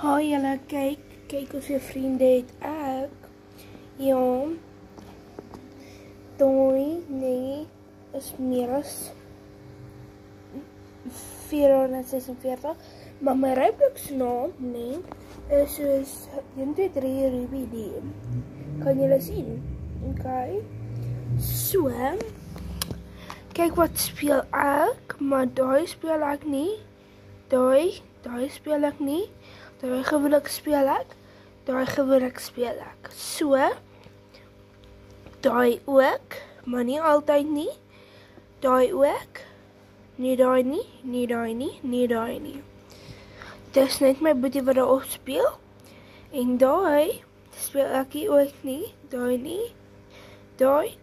Haai julle, kyk hoeveel vriende het ek. Ja, daai nee, is meer as 446, maar my Roblox naam, nee, is soos 123 Ruby D. Kan julle sien? Okay. So, kyk wat speel ek, maar daai speel ek nie. Daai speel ek nie. Daai gewoonlik speel ek. Daai gewoonlik speel ek. So, daai ook, maar nie altyd nie. Daai ook. Nie daai nie, nie daai nie, nie daai nie. Dis net my boetie wat daar op speel. En daai speel ek nie ook nie. Daai nie. Daai,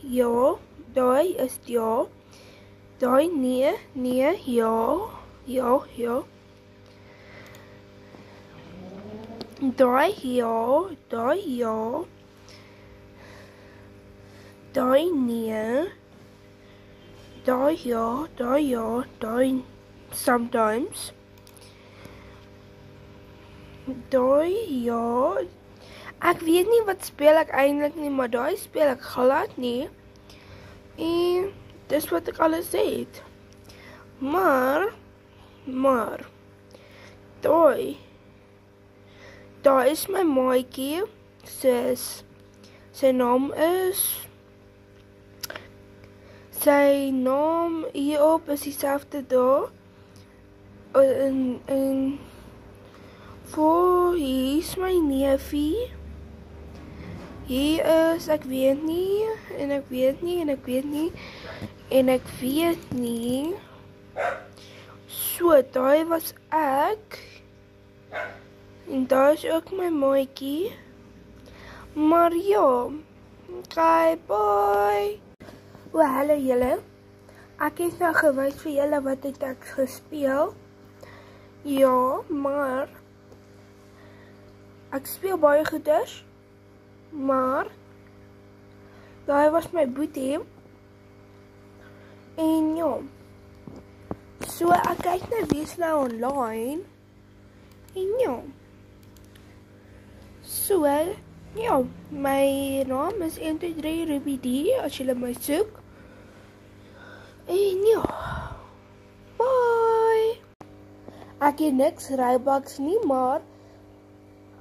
ja. Daai is ja. Daai nee, ja. Ja. Daai ja. Daai nee. Daai ja, daai sometimes. Daai ja. Ek weet nie wat speel ek eintlik nie, maar daai speel ek glad nie. En dis wat ek alles het. Maar daar is my maatjie, sy naam hierop is dieselfde daar. En hier is my neefie. Hier is, ek weet nie. So, daai was ek. En daar is ook my maatjie. Maar ja, okay, bye. Hallo julle. Ek het nou gewys vir julle wat het ek gespeel. Ja, maar ek speel baie goeders. Maar daai was my boetie. En ja. So ek kyk nou wees nou online. En ja. So, ja, my naam is 123 Ruby D as julle my soek. En ja. Bye. Ek het niks Robux nie, maar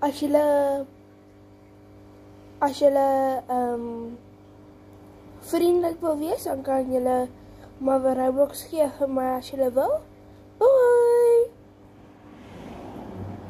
as julle vriendelik wil wees, dan kan julle maar Robux gee vir my as julle wil.